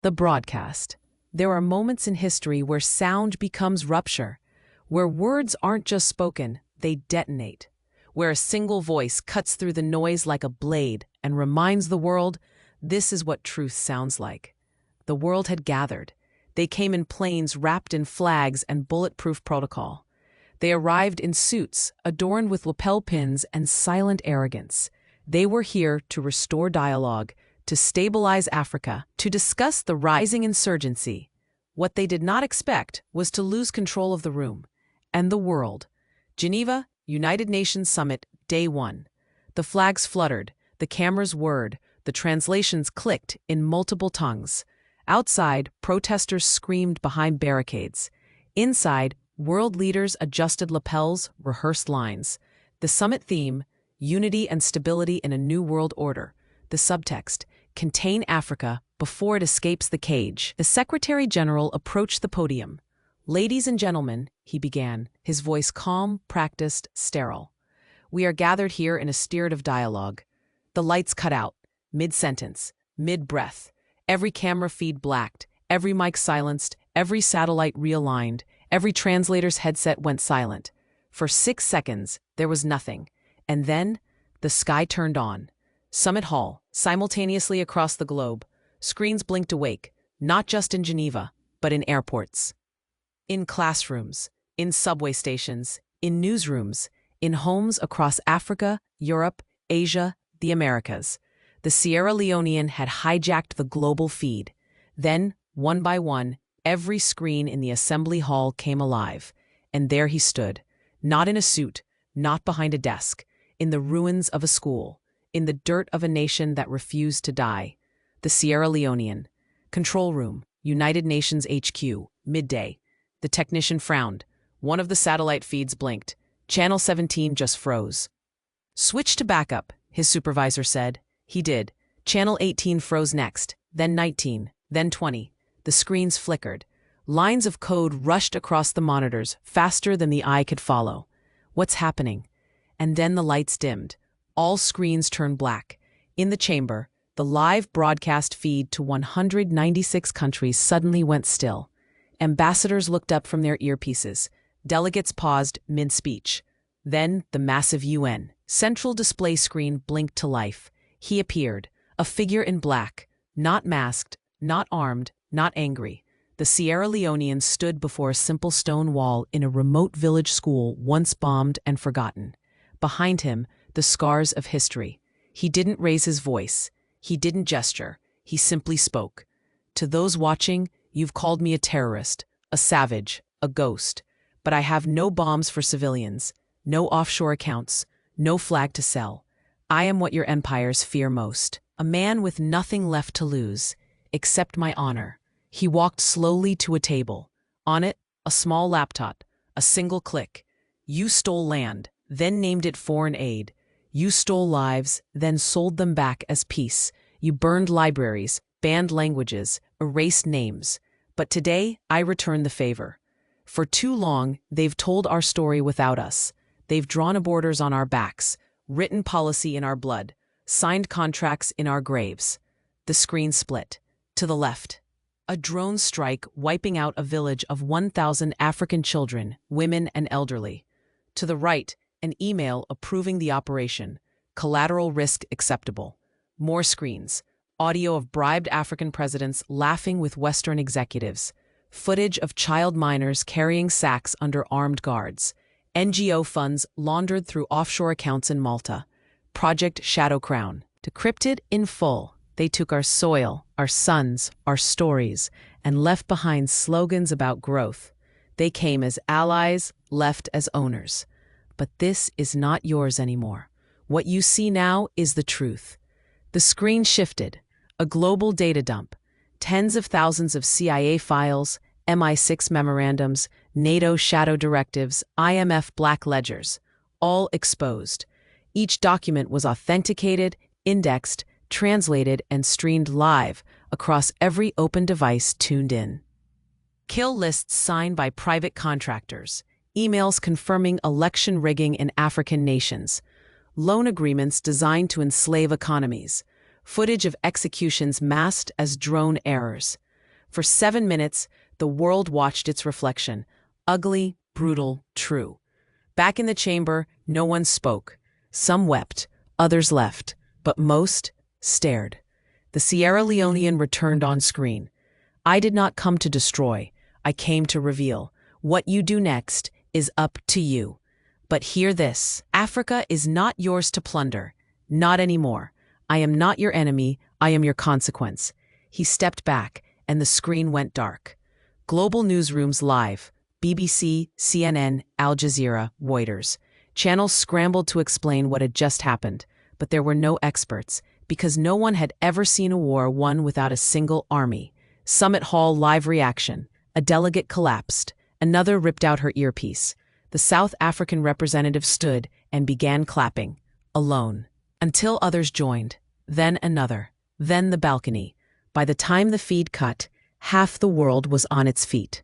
The broadcast. There are moments in history where sound becomes rupture, where words aren't just spoken, they detonate, where a single voice cuts through the noise like a blade and reminds the world, this is what truth sounds like. The world had gathered. They came in planes wrapped in flags and bulletproof protocol. They arrived in suits, adorned with lapel pins and silent arrogance. They were here to restore dialogue, to stabilize Africa, to discuss the rising insurgency. What they did not expect was to lose control of the room and the world. Geneva, United Nations Summit, Day 1. The flags fluttered, the cameras whirred, the translations clicked in multiple tongues. Outside, protesters screamed behind barricades. Inside, world leaders adjusted lapels, rehearsed lines. The summit theme, unity and stability in a new world order. The subtext, contain Africa before it escapes the cage. The Secretary General approached the podium. Ladies and gentlemen, he began, his voice calm, practiced, sterile. We are gathered here in a spirit of dialogue. The lights cut out, mid-sentence, mid-breath. Every camera feed blacked, every mic silenced, every satellite realigned, every translator's headset went silent. For 6 seconds, there was nothing. And then, the sky turned on. Summit Hall, simultaneously across the globe, screens blinked awake, not just in Geneva, but in airports. In classrooms, in subway stations, in newsrooms, in homes across Africa, Europe, Asia, the Americas. The Sierra Leonean had hijacked the global feed. Then, one by one, every screen in the assembly hall came alive. And there he stood, not in a suit, not behind a desk, in the ruins of a school, in the dirt of a nation that refused to die. The Sierra Leonean. Control room, United Nations HQ, midday. The technician frowned. One of the satellite feeds blinked. Channel 17 just froze. Switch to backup, his supervisor said. He did. Channel 18 froze next, then 19, then 20. The screens flickered. Lines of code rushed across the monitors, faster than the eye could follow. What's happening? And then the lights dimmed. All screens turned black. In the chamber, the live broadcast feed to 196 countries suddenly went still. Ambassadors looked up from their earpieces. Delegates paused mid-speech. Then the massive UN central display screen blinked to life. He appeared, a figure in black, not masked, not armed, not angry. The Sierra Leonean stood before a simple stone wall in a remote village school once bombed and forgotten. Behind him, the scars of history. He didn't raise his voice. He didn't gesture. He simply spoke. To those watching, you've called me a terrorist, a savage, a ghost. But I have no bombs for civilians, no offshore accounts, no flag to sell. I am what your empires fear most, a man with nothing left to lose, except my honor. He walked slowly to a table. On it, a small laptop, a single click. You stole land, then named it foreign aid. You stole lives, then sold them back as peace. You burned libraries, banned languages, erased names. But today, I return the favor. For too long, they've told our story without us. They've drawn borders on our backs, written policy in our blood, signed contracts in our graves. The screen split. To the left, a drone strike wiping out a village of 1,000 African children, women, and elderly. To the right, an email approving the operation. Collateral risk acceptable. More screens. Audio of bribed African presidents laughing with Western executives. Footage of child minors carrying sacks under armed guards. NGO funds laundered through offshore accounts in Malta. Project Shadow Crown. Decrypted in full. They took our soil, our sons, our stories, and left behind slogans about growth. They came as allies, left as owners. But this is not yours anymore. What you see now is the truth. The screen shifted. A global data dump. Tens of thousands of CIA files, MI6 memorandums, NATO shadow directives, IMF black ledgers, all exposed. Each document was authenticated, indexed, translated, and streamed live across every open device tuned in. Kill lists signed by private contractors, emails confirming election rigging in African nations, loan agreements designed to enslave economies, footage of executions masked as drone errors. For 7 minutes, the world watched its reflection. Ugly, brutal, true. Back in the chamber, no one spoke. Some wept, others left, but most stared. The Sierra Leonean returned on screen. I did not come to destroy. I came to reveal. What you do next is up to you. But hear this. Africa is not yours to plunder. Not anymore. I am not your enemy. I am your consequence. He stepped back, and the screen went dark. Global newsrooms live. BBC, CNN, Al Jazeera, Reuters. Channels scrambled to explain what had just happened, but there were no experts, because no one had ever seen a war won without a single army. Summit Hall live reaction. A delegate collapsed. Another ripped out her earpiece. The South African representative stood and began clapping, alone, until others joined. Then another. Then the balcony. By the time the feed cut, half the world was on its feet.